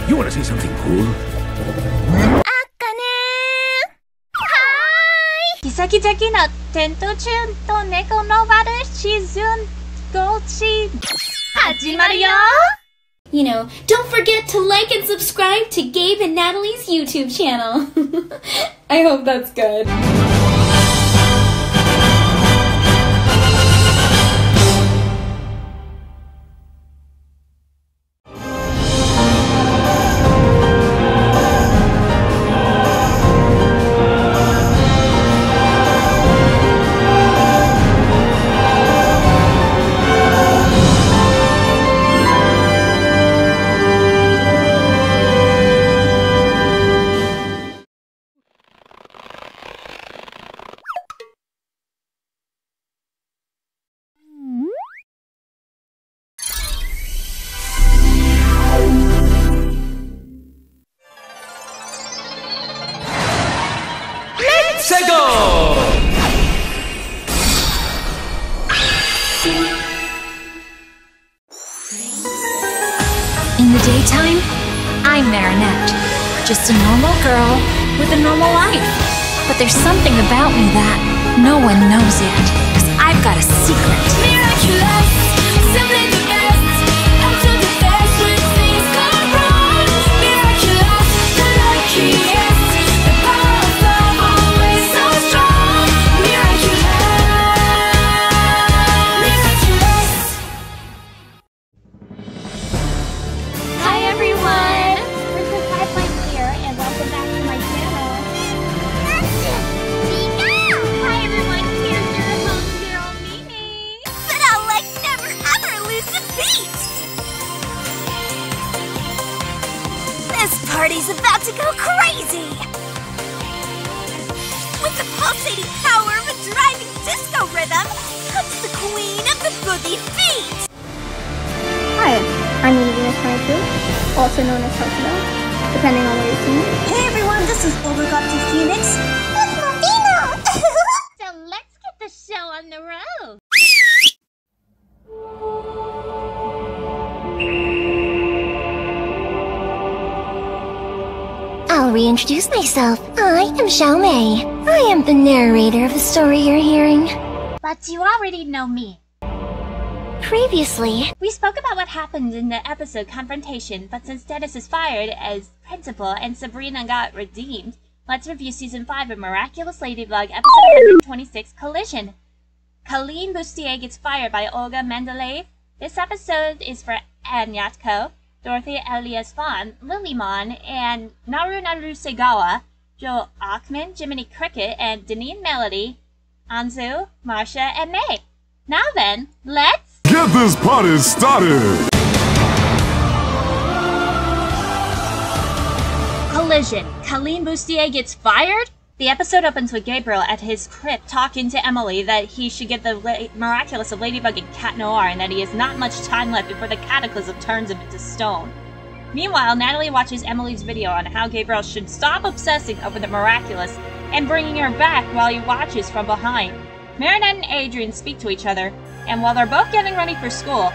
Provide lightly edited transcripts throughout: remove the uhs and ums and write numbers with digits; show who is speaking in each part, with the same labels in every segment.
Speaker 1: You wanna see something cool?
Speaker 2: Kisaki Jackie no Tentochun to Neko no Waru Shizun Gochi Hajimaru yo!
Speaker 3: You know, don't forget to like and subscribe to Gabe and Natalie's YouTube channel. I hope that's good.
Speaker 4: In the daytime, I'm Marinette, just a normal girl with a normal life. But there's something about me that no one knows yet, 'cause I've got a secret. Miraculous, simply the best, up to the best when things go wrong. Miraculous, the luckiest, the power of love always so strong. Miraculous, miraculous.
Speaker 2: Hi everyone! Princess Pipeline here, and welcome back to my channel. Hi everyone, here's your home girl, Mimi.
Speaker 5: But I'll never ever lose the beat! This party's about to go crazy! With the pulsating power of a driving disco rhythm comes the queen of the boogie beat!
Speaker 6: Hi, I'm Elias-Fahn, also known as Hokuto, depending on what you're seeing.
Speaker 5: Hey everyone, this is Overclocked Phoenix. That's Martino!
Speaker 2: So let's get the show on the road!
Speaker 7: I'll reintroduce myself. I am Xiaomei. I am the narrator of the story you're hearing.
Speaker 2: But you already know me.
Speaker 7: Previously,
Speaker 2: We spoke about what happened in the episode Confrontation, but since Dennis is fired as principal and Sabrina got redeemed, let's review Season 5 of Miraculous Ladybug, Episode 126, Collusion. Caline Bustier gets fired by Olga Mendeleev. This episode is for Anyatko, Dorothy Elias-Fahn, Lilymon, and Naru Segawa, Joe Achman, Jiminy Cricket, and Deneen Melody, Anzu, Marcia, and May. Now then, let's
Speaker 8: Get this party started!
Speaker 2: Collision. Caline Bustier gets fired? The episode opens with Gabriel at his crypt talking to Emily that he should get the Miraculous of Ladybug and Cat Noir and that he has not much time left before the cataclysm turns him into stone. Meanwhile, Natalie watches Emily's video on how Gabriel should stop obsessing over the Miraculous and bringing her back while he watches from behind. Marinette and Adrien speak to each other, and while they're both getting ready for school,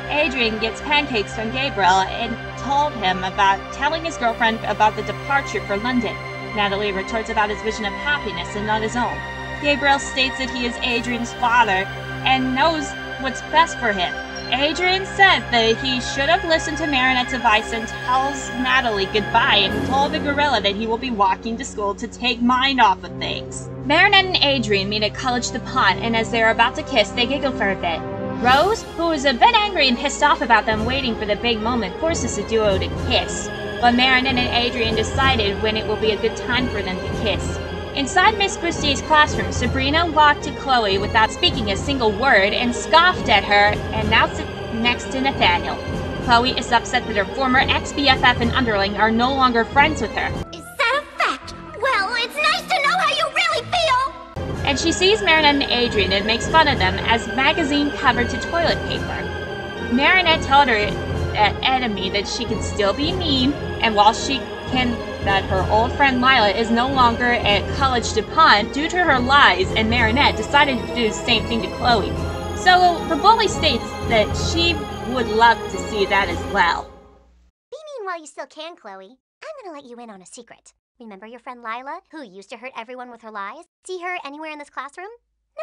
Speaker 2: Adrien gets pancakes from Gabriel and told him about telling his girlfriend about the departure for London. Natalie retorts about his vision of happiness and not his own. Gabriel states that he is Adrien's father and knows what's best for him. Adrien said that he should have listened to Marinette's advice and tells Natalie goodbye and told the gorilla that he will be walking to school to take mind off of things. Marinette and Adrien meet at College de Pont, and as they are about to kiss, they giggle for a bit. Rose, who is a bit angry and pissed off about them waiting for the big moment, forces the duo to kiss. But Marinette and Adrien decided when it will be a good time for them to kiss. Inside Miss Bustier's classroom, Sabrina walked to Chloe without speaking a single word and scoffed at her and now sits next to Nathaniel. Chloe is upset that her former ex-BFF and underling are no longer friends with her.
Speaker 5: Is that a fact? Well, it's nice to know how you really feel!
Speaker 2: And she sees Marinette and Adrien and makes fun of them as magazine covered to toilet paper. Marinette told her enemy that she can still be mean, and while she can that her old friend Lila is no longer at College de Pont due to her lies, and Marinette decided to do the same thing to Chloe. So the bully states that she would love to see that as well.
Speaker 5: Mimi
Speaker 7: Listen while you still can, Chloe. I'm gonna let you in on a secret. Remember your friend Lila, who used to hurt everyone with her lies? See her anywhere in this classroom?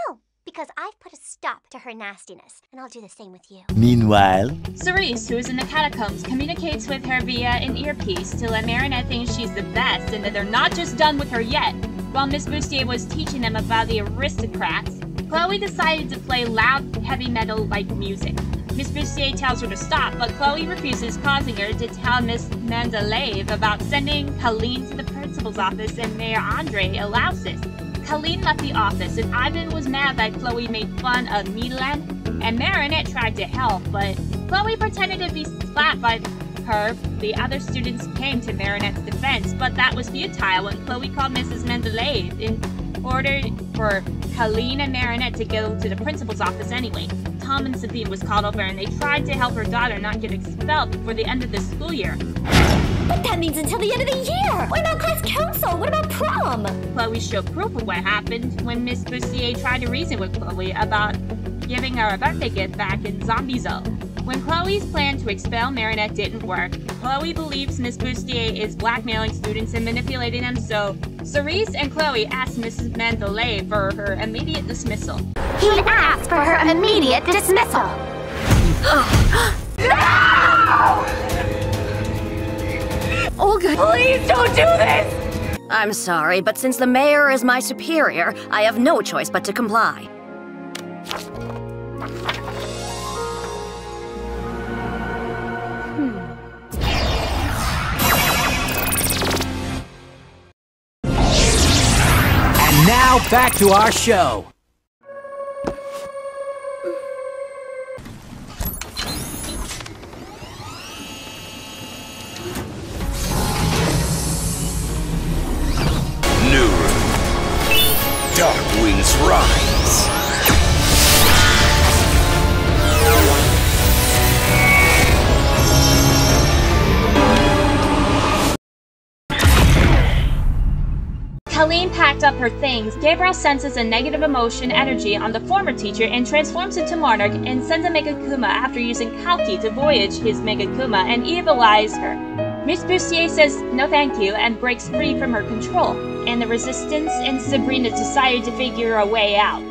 Speaker 7: No, because I've put a stop to her nastiness, and I'll do the same with you.
Speaker 1: Meanwhile,
Speaker 2: Cerise, who is in the catacombs, communicates with her via an earpiece to let Marinette think she's the best and that they're not just done with her yet. While Miss Bustier was teaching them about the aristocrats, Chloe decided to play loud, heavy metal-like music. Miss Bustier tells her to stop, but Chloe refuses, causing her to tell Miss Mendeleev about sending Caline to the principal's office, and Mayor Andre allows this. Caline left the office, and Ivan was mad that Chloe made fun of Milan, and Marinette tried to help, but Chloe pretended to be slapped by her. The other students came to Marinette's defense, but that was futile when Chloe called Mrs. Mendeleev in order for Caline and Marinette to go to the principal's office anyway. Tom and Sabine was called over, and they tried to help her daughter not get expelled before the end of the school year.
Speaker 3: But that means until the end of the year! What about class council? What about prom?
Speaker 2: Chloe showed proof of what happened when Miss Bustier tried to reason with Chloe about giving her a birthday gift back in Zombie Zone. When Chloe's plan to expel Marinette didn't work, Chloe believes Miss Bustier is blackmailing students and manipulating them, so Cerise and Chloe asked Mrs. Mendeleev for her immediate dismissal.
Speaker 7: He asked for her immediate dismissal.
Speaker 5: Olga, please don't do this!
Speaker 9: I'm sorry, but since the mayor is my superior, I have no choice but to comply.
Speaker 10: And now back to our show.
Speaker 11: Dark wings rise.
Speaker 2: Caline packed up her things. Gabriel senses a negative emotion energy on the former teacher and transforms into Monarch and sends a Megakuma after using Kalki to voyage his Megakuma and evilize her. Miss Bustier says no thank you and breaks free from her control, and the Resistance and Sabrina decided to figure a way out.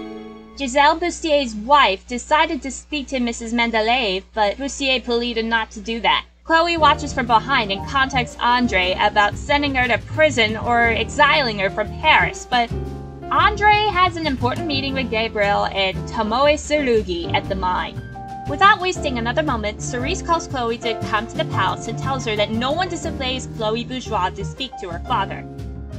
Speaker 2: Giselle Bustier's wife decided to speak to Mrs. Mendeleev, but Bustier pleaded not to do that. Chloe watches from behind and contacts Andre about sending her to prison or exiling her from Paris, but Andre has an important meeting with Gabriel and Tomoe Tsurugi at the mine. Without wasting another moment, Cerise calls Chloe to come to the palace and tells her that no one disobeys Chloe Bourgeois to speak to her father.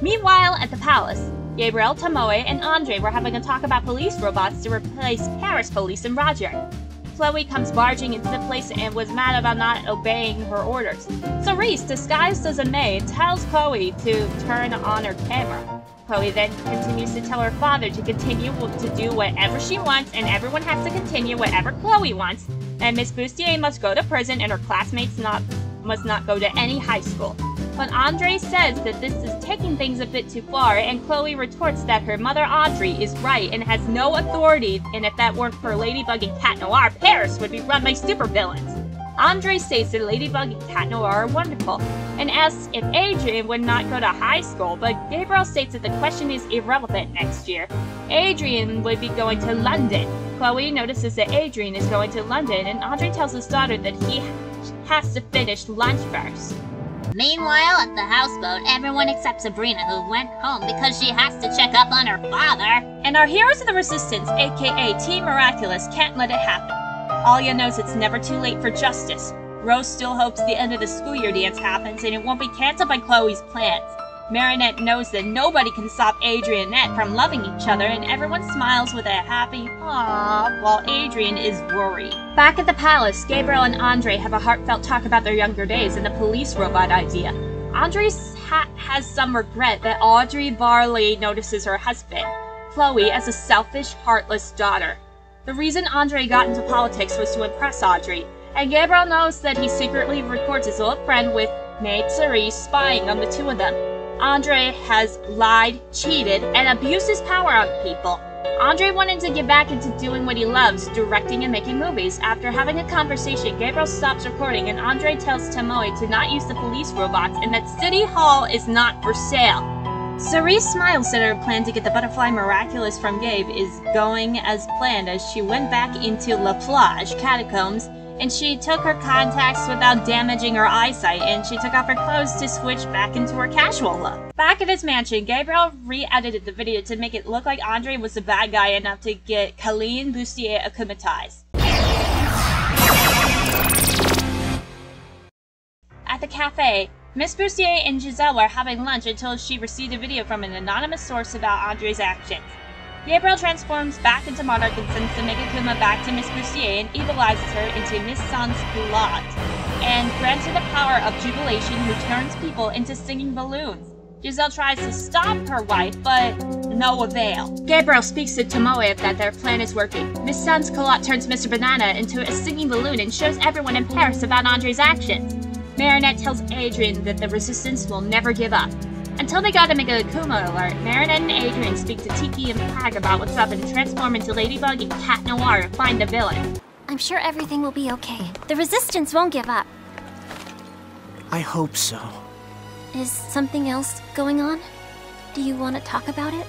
Speaker 2: Meanwhile, at the palace, Gabriel, Tomoe, and Andre were having a talk about police robots to replace Paris police in Roger. Chloe comes barging into the place and was mad about not obeying her orders. Cerise, disguised as a maid, tells Chloe to turn on her camera. Chloe then continues to tell her father to continue to do whatever she wants, and everyone has to continue whatever Chloe wants, and Miss Bustier must go to prison and her classmates must not go to any high school. But Andre says that this is taking things a bit too far, and Chloe retorts that her mother Audrey is right and has no authority, and if that weren't for Ladybug and Cat Noir, Paris would be run by supervillains. Andre states that Ladybug and Cat Noir are wonderful, and asks if Adrien would not go to high school, but Gabriel states that the question is irrelevant next year. Adrien would be going to London. Chloe notices that Adrien is going to London, and Andre tells his daughter that he has to finish lunch first.
Speaker 12: Meanwhile, at the houseboat, everyone except Sabrina, who went home because she has to check up on her father.
Speaker 2: And our heroes of the Resistance, aka Team Miraculous, can't let it happen. Alia knows it's never too late for justice. Rose still hopes the end of the school year dance happens and it won't be cancelled by Chloe's plans. Marinette knows that nobody can stop Adrianette from loving each other, and everyone smiles with a happy aww while Adrien is worried. Back at the palace, Gabriel and Andre have a heartfelt talk about their younger days and the police robot idea. Andre has some regret that Audrey Barley notices her husband, Chloe, as a selfish, heartless daughter. The reason Andre got into politics was to impress Audrey, and Gabriel knows that he secretly records his old friend with maid Cerise spying on the two of them. Andre has lied, cheated, and abused his power on people. Andre wanted to get back into doing what he loves, directing and making movies. After having a conversation, Gabriel stops recording and Andre tells Tomoe to not use the police robots and that City Hall is not for sale. Cerise smiles that her plan to get the butterfly Miraculous from Gabe is going as planned as she went back into La Plage catacombs and she took her contacts without damaging her eyesight and she took off her clothes to switch back into her casual look. Back at his mansion, Gabriel re-edited the video to make it look like Andre was the bad guy enough to get Caline Bustier akumatized. At the cafe, Miss Bustier and Giselle were having lunch until she received a video from an anonymous source about Andre's actions. Gabriel transforms back into Monarch and sends the Mega Kuma back to Miss Bustier and evilizes her into Miss Sans Culotte, and grants her the power of jubilation who turns people into singing balloons. Giselle tries to stop her wife, but no avail. Gabriel speaks to Tomoe that their plan is working. Miss Sans Culotte turns Mr. Banana into a singing balloon and shows everyone in Paris about Andre's actions. Marinette tells Adrien that the resistance will never give up. Until they got a Mega Kuma alert, Marinette and Adrien speak to Tiki and Pag about what's up and transform into Ladybug and Cat Noir to find the villain.
Speaker 7: I'm sure everything will be okay. The resistance won't give up.
Speaker 10: I hope so.
Speaker 7: Is something else going on? Do you want to talk about it?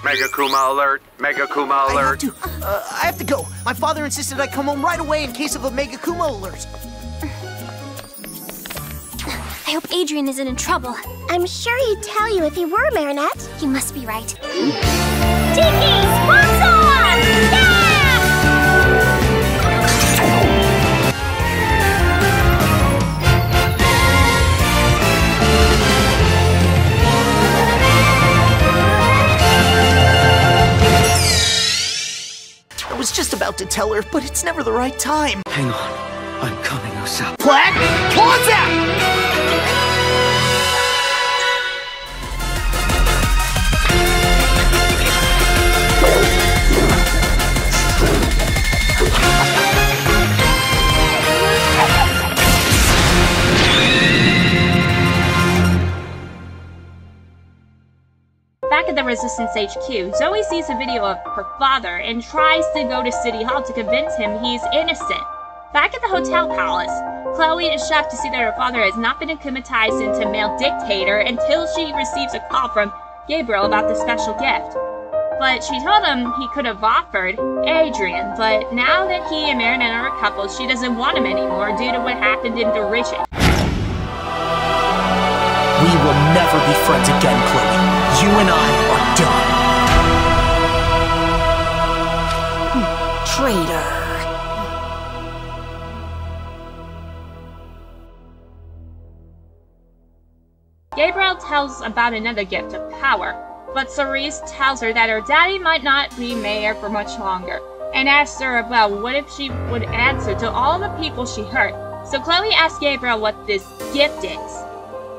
Speaker 11: Mega Kuma alert! Mega Kuma alert!
Speaker 10: I have to go. My father insisted I come home right away in case of a Mega Kuma alert.
Speaker 7: I hope Adrien isn't in trouble. I'm sure he'd tell you if he were, Marinette. You must be right.
Speaker 5: Tiki, sponsor! Yeah!
Speaker 10: I was just about to tell her, but it's never the right time.
Speaker 11: Hang on. I'm coming, Usopp.
Speaker 10: Black, pause out!
Speaker 2: Back at the Resistance HQ, Zoe sees a video of her father and tries to go to City Hall to convince him he's innocent. Back at the Hotel Palace, Chloe is shocked to see that her father has not been akumatized into male dictator until she receives a call from Gabriel about the special gift. But she told him he could have offered Adrien, but now that he and Marinette are a couple, she doesn't want him anymore due to what happened in Derision.
Speaker 10: We will never be friends again, Chloe. You and I are done. Traitor.
Speaker 2: Gabriel tells about another gift of power, but Cerise tells her that her daddy might not be mayor for much longer, and asks her about what if she would answer to all the people she hurt. So Chloe asks Gabriel what this gift is.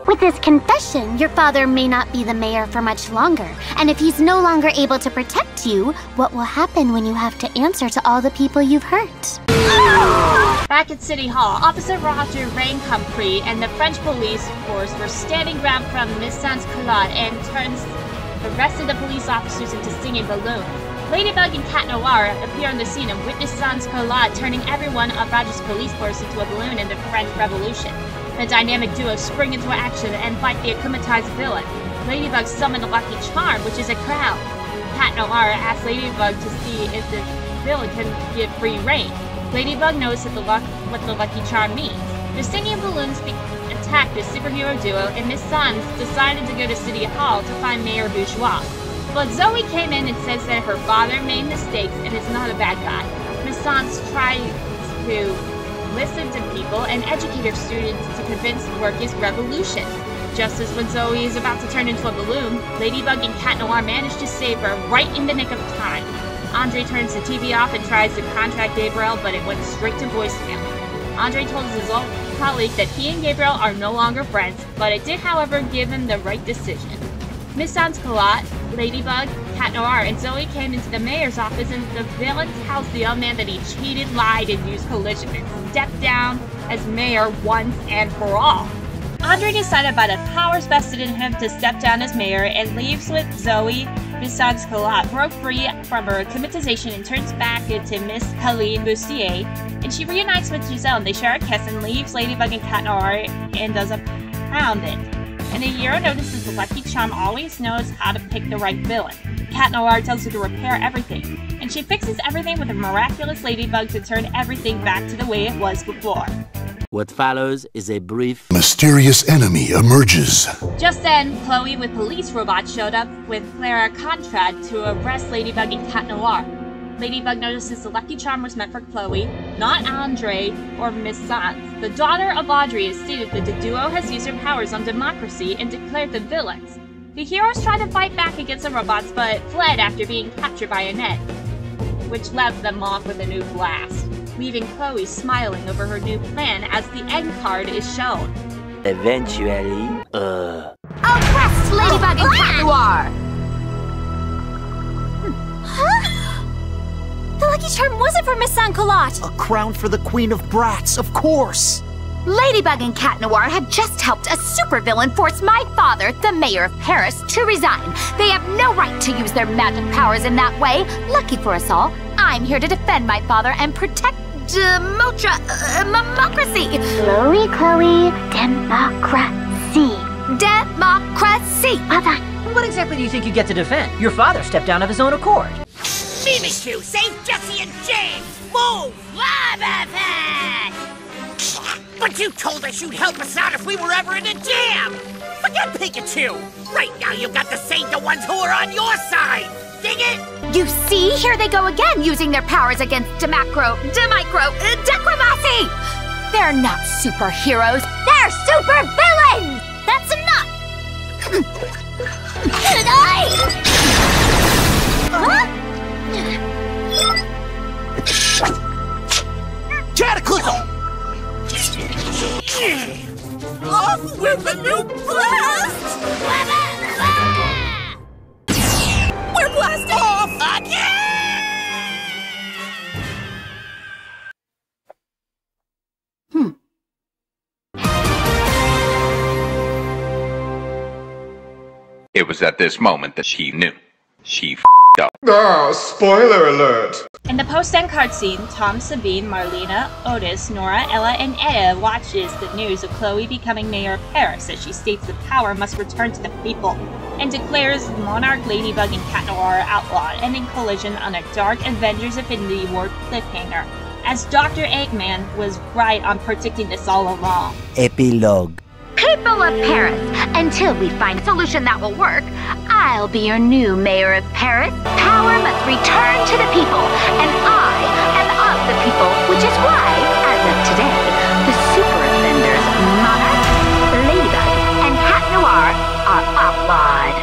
Speaker 7: With this confession, your father may not be the mayor for much longer. And if he's no longer able to protect you, what will happen when you have to answer to all the people you've hurt?
Speaker 2: Back at City Hall, Officer Roger Raincompris and the French police force were standing ground from Miss Sans Culotte and turns the rest of the police officers into singing balloons. Ladybug and Cat Noir appear on the scene and witness Sans Culotte turning everyone of Roger's police force into a balloon in the French Revolution. The dynamic duo spring into action and fight the akumatized villain. Ladybug summoned a Lucky Charm, which is a crown. Cat Noir asks Ladybug to see if the villain can give free reign. Ladybug knows that what the Lucky Charm means. The singing balloons attacked the superhero duo, and Miss Sans decided to go to City Hall to find Mayor Bourgeois. But Zoe came in and says that her father made mistakes and is not a bad guy. Miss Sans tries to listen to people and educate her students to convince the work is revolution. Just as when Zoe is about to turn into a balloon, Ladybug and Cat Noir manage to save her right in the nick of time. Andre turns the TV off and tries to contact Gabriel, but it went straight to voicemail. Andre told his old colleague that he and Gabriel are no longer friends, but it did, however, give him the right decision. Miss Sans Culotte, Ladybug, Cat Noir, and Zoe came into the mayor's office, and the villain tells the young man that he cheated, lied, and used Collusion and stepped down as mayor once and for all. Andre decided by the powers vested in him to step down as mayor and leaves with Zoe. Miss Sans-Culotte broke free from her acclimatization and turns back into Miss Caline Bustier, and she reunites with Giselle and they share a kiss and leaves Ladybug and Cat Noir and does a pound it. And the hero notices the Lucky Charm always knows how to pick the right villain. Cat Noir tells her to repair everything, and she fixes everything with a miraculous ladybug to turn everything back to the way it was before.
Speaker 1: What follows is a brief
Speaker 8: mysterious enemy emerges.
Speaker 2: Just then, Chloe with police robots showed up with Clara Contrad to arrest Ladybug and Cat Noir. Ladybug notices the Lucky Charm was meant for Chloe, not Andre or Miss Sans. The daughter of Audrey has stated that the duo has used their powers on democracy and declared them villains. The heroes tried to fight back against the robots but fled after being captured by Annette, which left them off with a new blast, leaving Chloe smiling over her new plan as the end card is shown.
Speaker 1: Eventually,
Speaker 9: Arrest Ladybug and Cat Noir!
Speaker 7: Huh? The Lucky Charm wasn't for Miss Sans-Culotte!
Speaker 10: A crown for the Queen of Brats, of course!
Speaker 9: Ladybug and Cat Noir have just helped a supervillain force my father, the mayor of Paris, to resign. They have no right to use their magic powers in that way. Lucky for us all, I'm here to defend my father and protect democracy.
Speaker 7: Chloe, democracy.
Speaker 9: Democracy.
Speaker 13: What exactly do you think you get to defend? Your father stepped down of his own accord.
Speaker 14: Mimi Two, save Jessie and James! Move! Lava Pad! But you told us you'd help us out if we were ever in a jam! Forget Pikachu! Right now you got to save the ones who are on your side! Dig it?
Speaker 9: You see? Here they go again, using their powers against dicromacy! They're not superheroes, they're super villains!
Speaker 7: That's enough! Huh?
Speaker 10: Cataclysm!
Speaker 14: Off with the new blast! We're blasting off again!
Speaker 11: It was at this moment that she knew. She f***ed up.
Speaker 8: Ah, spoiler alert!
Speaker 2: In the post-end card scene, Tom, Sabine, Marlena, Otis, Nora, Ella, and Etta watches the news of Chloe becoming mayor of Paris as she states the power must return to the people, and declares Monarch, Ladybug, and Cat Noir are outlawed, ending Collusion on a dark Avengers Infinity War cliffhanger, as Dr. Eggman was right on predicting this all along.
Speaker 1: Epilogue.
Speaker 9: People of Paris, until we find a solution that will work, I'll be your new mayor of Paris. Power must return to the people, and I am of the people, which is why, as of today, the super offenders Monarch, Ladybug, and Cat Noir are outlawed.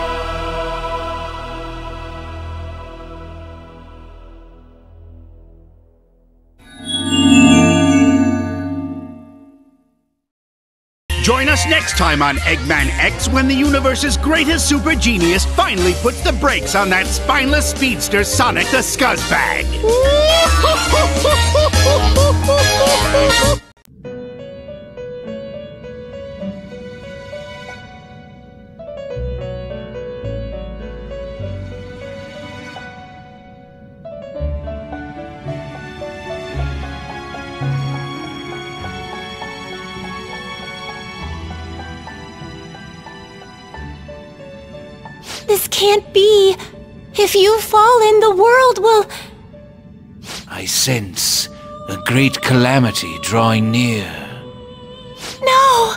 Speaker 15: Join us next time on Eggman X when the universe's greatest super genius finally puts the brakes on that spineless speedster Sonic the Scuzzbag.
Speaker 3: This can't be. If you fall in, the world will...
Speaker 16: I sense a great calamity drawing near.
Speaker 3: No!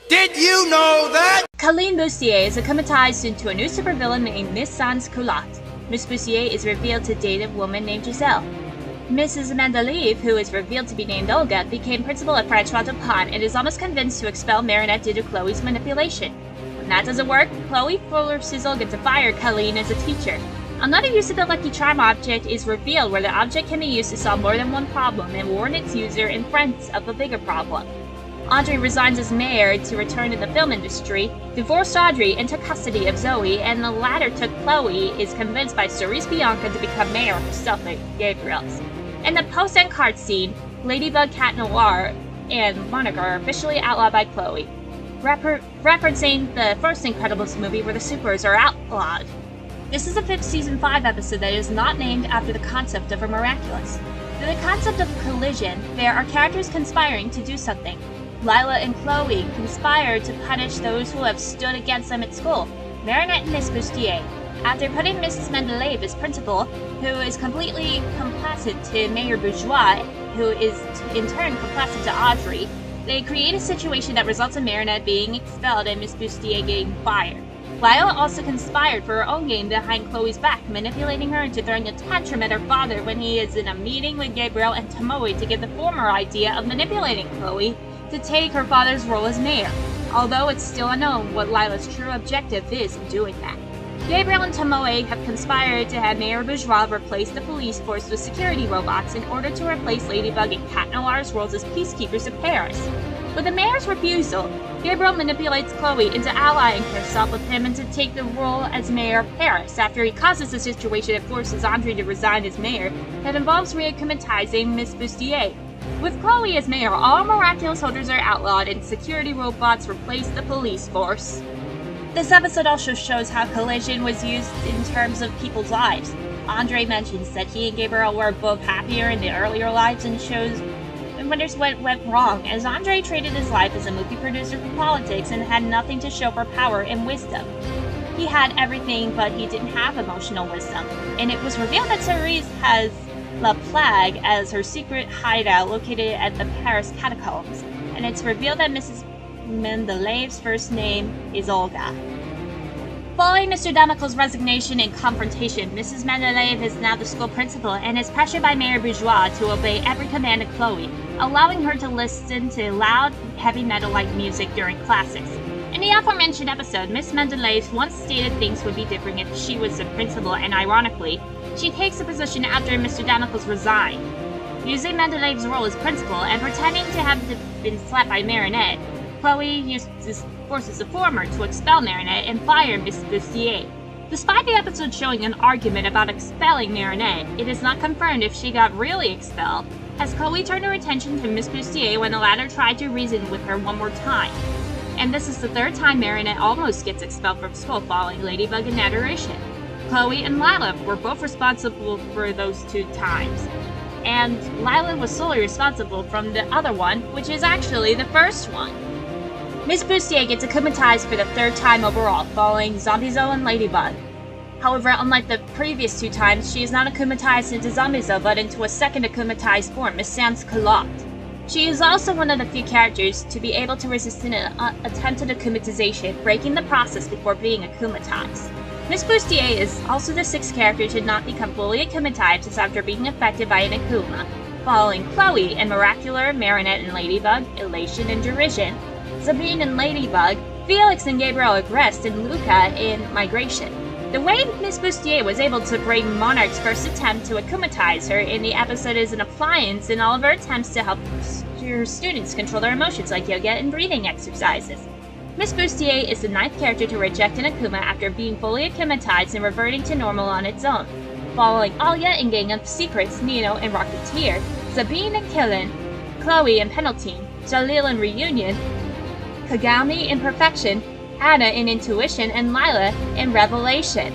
Speaker 14: Did you know that?
Speaker 2: Caline Bustier is acclimatized into a new supervillain named Miss Sans-Culotte. Miss Bustier is revealed to date a woman named Giselle. Mrs. Mendeleev, who is revealed to be named Olga, became principal at Francois Dupont and is almost convinced to expel Marinette due to Chloe's manipulation. When that doesn't work, Chloe forces Olga to fire Caline as a teacher. Another use of the Lucky Charm object is revealed, where the object can be used to solve more than one problem and warn its user in front of a bigger problem. Audrey resigns as mayor to return to the film industry, divorced Audrey and took custody of Zoe, and the latter took Chloe is convinced by Cerise Bianca to become mayor herself at Gabriel's. In the post-end card scene, Ladybug, Cat Noir, and Monica are officially outlawed by Chloe, referencing the first Incredibles movie where the supers are outlawed. This is a 5th Season 5 episode that is not named after the concept of a Miraculous. Through the concept of collision, there are characters conspiring to do something. Lila and Chloe conspire to punish those who have stood against them at school, Marinette and Miss Bustier. After putting Mrs. Mendeleev as principal, who is completely complacent to Mayor Bourgeois, who is in turn complacent to Audrey, they create a situation that results in Marinette being expelled and Miss Bustier getting fired. Lila also conspired for her own game behind Chloe's back, manipulating her into throwing a tantrum at her father when he is in a meeting with Gabriel and Tomoe to get the former idea of manipulating Chloe to take her father's role as mayor, although it's still unknown what Lila's true objective is in doing that. Gabriel and Tomoe have conspired to have Mayor Bourgeois replace the police force with security robots in order to replace Ladybug and Cat Noir's roles as peacekeepers of Paris. With the mayor's refusal, Gabriel manipulates Chloe into allying herself with him and to take the role as mayor of Paris after he causes a situation that forces Andre to resign as mayor that involves re-acclimatizing Miss Bustier. With Chloe as mayor, all Miraculous holders are outlawed and security robots replace the police force. This episode also shows how collision was used in terms of people's lives. Andre mentions that he and Gabriel were both happier in their earlier lives and wonders what went wrong, as Andre traded his life as a movie producer for politics and had nothing to show for power and wisdom. He had everything, but he didn't have emotional wisdom, and it was revealed that Cerise has La Plague as her secret hideout located at the Paris catacombs, and it's revealed that Mrs. Mendeleev's first name is Olga. Following Mr. Damicle's resignation and confrontation, Mrs. Mendeleev is now the school principal and is pressured by Mayor Bourgeois to obey every command of Chloe, allowing her to listen to loud, heavy metal-like music during classes. In the aforementioned episode, Miss Mendeleev once stated things would be different if she was the principal, and ironically, she takes the position after Mr. Damicle's resigned. Using Mendeleev's role as principal and pretending to have been slapped by Marinette, Chloe forces the former to expel Marinette and fire Miss Bustier. Despite the episode showing an argument about expelling Marinette, it is not confirmed if she got really expelled, as Chloe turned her attention to Miss Bustier when the latter tried to reason with her one more time. And this is the 3rd time Marinette almost gets expelled from school following Ladybug and Adoration. Chloe and Lila were both responsible for those 2 times. And Lila was solely responsible from the other one, which is actually the first one. Miss Bustier gets akumatized for the 3rd time overall, following Zombiezo and Ladybug. However, unlike the previous 2 times, she is not akumatized into Zombiezo, but into a 2nd akumatized form, Miss Sans Culotte. She is also one of the few characters to be able to resist an attempted akumatization, breaking the process before being akumatized. Miss Bustier is also the 6th character to not become fully akumatized after being affected by an akuma, following Chloe and Miraculous, Marinette and Ladybug, Elation and Derision, Sabine and Ladybug, Felix and Gabriel Agreste, and Luca in Migration. The way Miss Bustier was able to bring Monarch's first attempt to akumatize her in the episode is an appliance in all of her attempts to help her students control their emotions, like yoga and breathing exercises. Miss Bustier is the 9th character to reject an akuma after being fully akumatized and reverting to normal on its own, following Alia in Gang of Secrets, Nino and Rocketeer, Sabine and Caline, Chloe in Penalty, Jalil in Reunion, Kagami in Perfection, Anna in Intuition, and Lila in Revelation.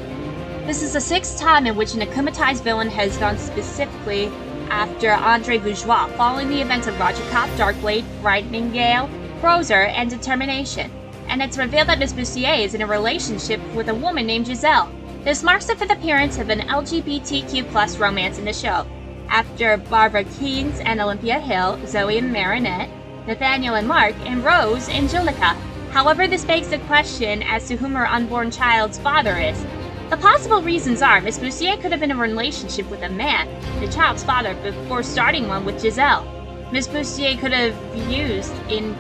Speaker 2: This is the 6th time in which an akumatized villain has gone specifically after Andre Bourgeois, following the events of Roger Cop, Darkblade, Lightning Gale, Frozer, and Determination. And it's revealed that Miss Bustier is in a relationship with a woman named Giselle. This marks the 5th appearance of an LGBTQ+ romance in the show, after Barbara Keynes and Olympia Hill, Zoe and Marinette, Nathaniel and Mark, and Rose and Julika. However, this begs the question as to whom her unborn child's father is. The possible reasons are Miss Bustier could have been in a relationship with a man, the child's father, before starting one with Giselle. Miss Bustier could have used in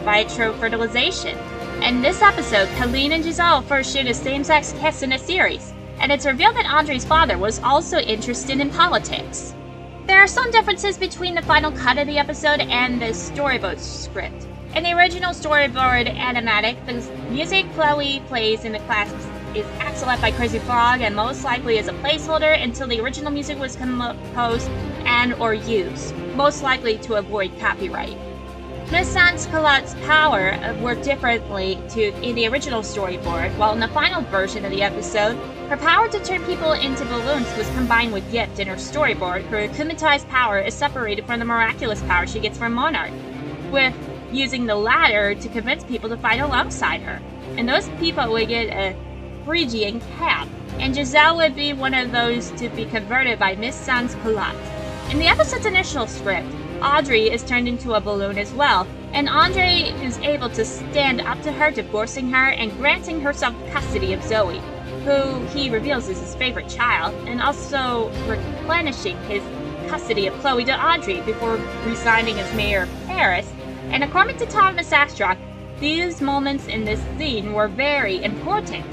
Speaker 2: vitro fertilization. In this episode, Caline and Giselle first shared a same-sex kiss in a series, and it's revealed that Andre's father was also interested in politics. There are some differences between the final cut of the episode and the storyboard script. In the original storyboard animatic, the music Chloe plays in the class is axolotl by Crazy Frog and most likely is a placeholder until the original music was composed and or used, most likely to avoid copyright. Miss Sans-Culottes' power worked differently in the original storyboard, while in the final version of the episode, her power to turn people into balloons was combined with Gift in her storyboard. Her akumatized power is separated from the miraculous power she gets from Monarch, with using the latter to convince people to fight alongside her. And those people would get a Phrygian cap, and Giselle would be one of those to be converted by Miss Sans-Culottes. In the episode's initial script, Audrey is turned into a balloon as well, and Andre is able to stand up to her, divorcing her and granting herself custody of Zoe, who he reveals is his favorite child, and also replenishing his custody of Chloe to Audrey before resigning as mayor of Paris. And according to Thomas Astrock, these moments in this scene were very important.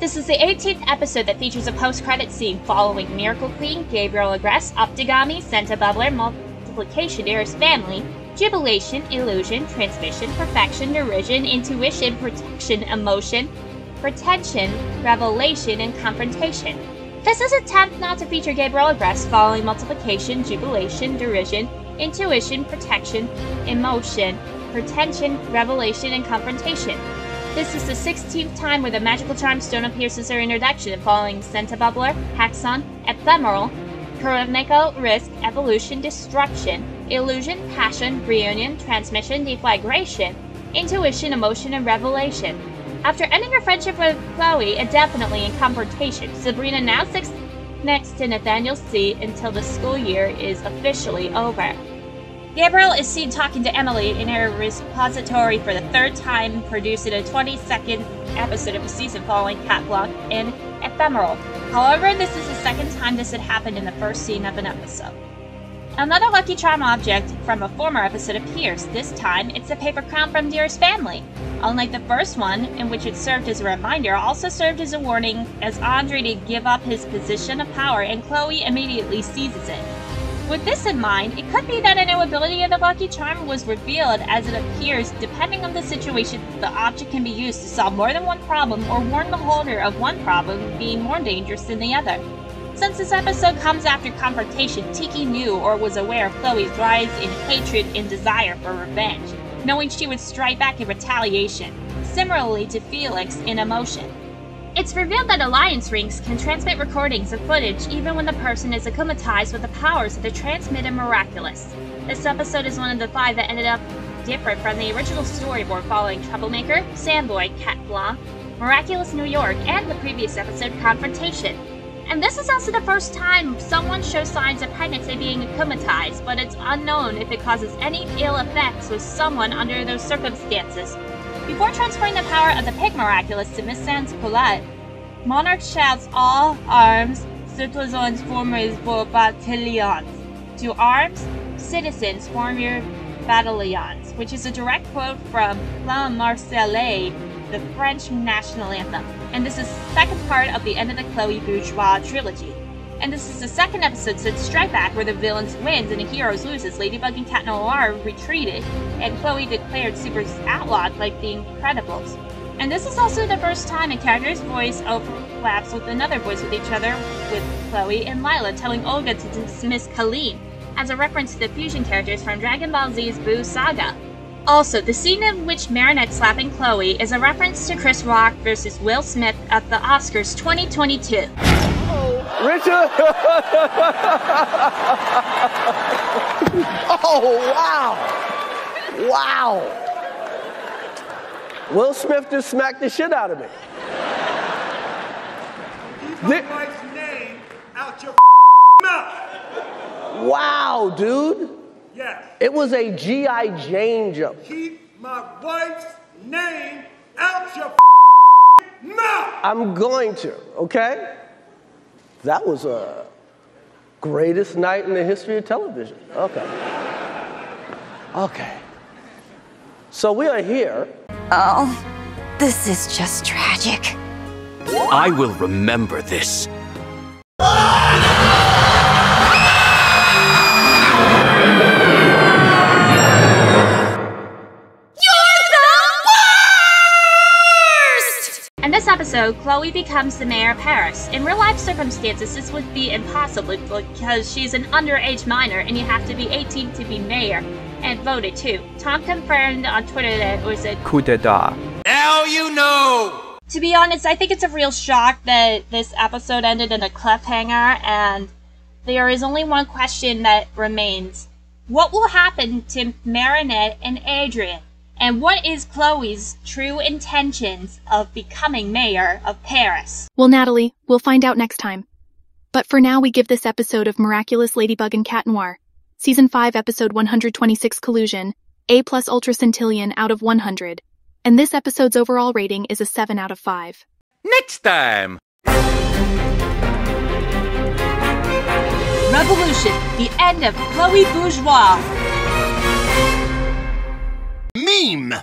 Speaker 2: This is the 18th episode that features a post-credit scene following Miracle Queen, Gabriel Agreste, Optigami, Santa Bubbler, Multiplication, Dearest Family, Jubilation, Illusion, Transmission, Perfection, Derision, Intuition, Protection, Emotion, Pretension, Revelation, and Confrontation. This is an attempt not to feature Gabriel Agreste following Multiplication, Jubilation, Derision, Intuition, Protection, Emotion, Pretension, Revelation, and Confrontation. This is the 16th time where the magical charm stone appears since her introduction, following Santa Bubbler, Hexon, Ephemeral, Kuroneko, Risk, Evolution, Destruction, Illusion, Passion, Reunion, Transmission, Deflagration, Intuition, Emotion, and Revelation. After ending her friendship with Chloe indefinitely in Confrontation, Sabrina now sits next to Nathaniel's seat until the school year is officially over. Gabriel is seen talking to Emily in her repository for the third time, producing a 22nd episode of the season following Cat Blanc and Ephemeral. However, this is the second time this had happened in the first scene of an episode. Another Lucky Charm object from a former episode appears. This time, it's a paper crown from Dearest Family. Unlike the first one, in which it served as a reminder, also served as a warning as Andre to give up his position of power, and Chloe immediately seizes it. With this in mind, it could be that a new ability of the Lucky Charm was revealed as it appears. Depending on the situation, the object can be used to solve more than one problem or warn the holder of one problem being more dangerous than the other. Since this episode comes after Confrontation, Tiki knew or was aware of Chloe's rise in hatred and desire for revenge, knowing she would strike back in retaliation, similarly to Felix in Emotion. It's revealed that Alliance rings can transmit recordings of footage even when the person is akumatized with the powers of the transmitted Miraculous. This episode is one of the 5 that ended up different from the original storyboard following Troublemaker, Sandboy, Cat Blanc, Miraculous New York, and the previous episode Confrontation. And this is also the first time someone shows signs of pregnancy being akumatized, but it's unknown if it causes any ill effects with someone under those circumstances. Before transferring the power of the Pig Miraculous to Miss Sans-Culottes, Monarch shouts all arms, citoyens formez vos bataillons. To arms, citizens form your battalions, which is a direct quote from La Marseillaise, the French national anthem. And this is the second part of the end of the Chloe Bourgeois trilogy. And this is the second episode since Strike Back where the villains wins and the heroes loses. Ladybug and Cat Noir retreated, and Chloe declared Super's outlawed like the Incredibles. And this is also the first time a character's voice overlaps with another voice with each other, with Chloe and Lila telling Olga to dismiss Caline, as a reference to the fusion characters from Dragon Ball Z's Buu Saga. Also, the scene in which Marinette slapping Chloe is a reference to Chris Rock versus Will Smith at the Oscars 2022.
Speaker 17: Richard! Oh, wow! Wow! Will Smith just smacked the shit out of me.
Speaker 18: Keep my wife's name out your mouth!
Speaker 17: Wow, dude!
Speaker 18: Yes.
Speaker 17: It was a G.I. Jane jump.
Speaker 18: Keep my wife's name out your mouth!
Speaker 17: I'm going to, okay? That was a greatest night in the history of television. Okay. Okay. So we are here.
Speaker 19: Oh, this is just tragic.
Speaker 20: I will remember this.
Speaker 2: And this episode So Chloe becomes the mayor of Paris. In real life circumstances, this would be impossible because she's an underage minor and you have to be 18 to be mayor, and voted too. Tom confirmed on Twitter that it was a
Speaker 21: coup d'etat.
Speaker 14: Now you know!
Speaker 2: To be honest, I think it's a real shock that this episode ended in a cliffhanger, and there is only one question that remains. What will happen to Marinette and Adrian? And what is Chloe's true intentions of becoming mayor of Paris?
Speaker 22: Well, Natalie, we'll find out next time. But for now, we give this episode of Miraculous Ladybug and Cat Noir, Season 5, Episode 126 Collusion, A+ Ultra Centillion out of 100. And this episode's overall rating is a 7 out of 5.
Speaker 20: Next time!
Speaker 2: Revolution, the end of Chloe Bourgeois.
Speaker 14: Meme!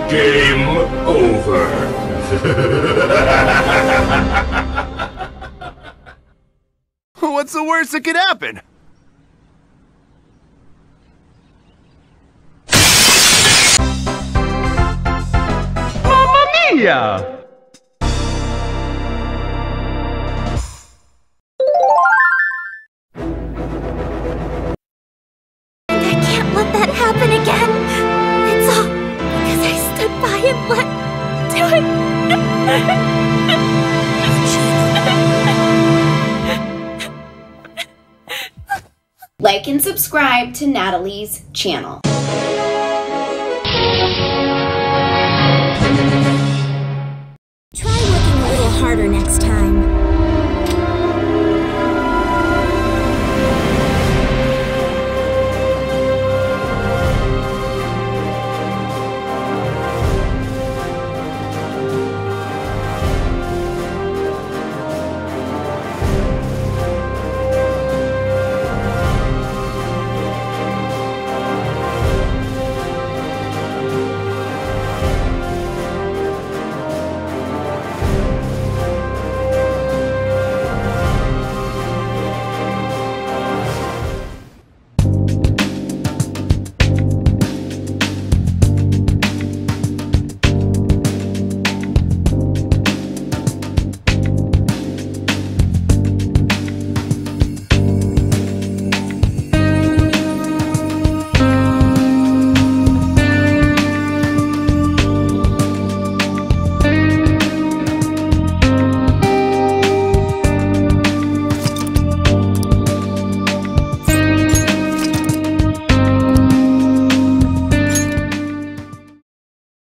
Speaker 18: Game over.
Speaker 15: What's the worst that could happen?
Speaker 21: Mamma mia!
Speaker 5: I can't let that happen again. It's all because I stood by and let do it.
Speaker 3: Like and subscribe to Natalie's channel.
Speaker 5: Try working a little harder next time.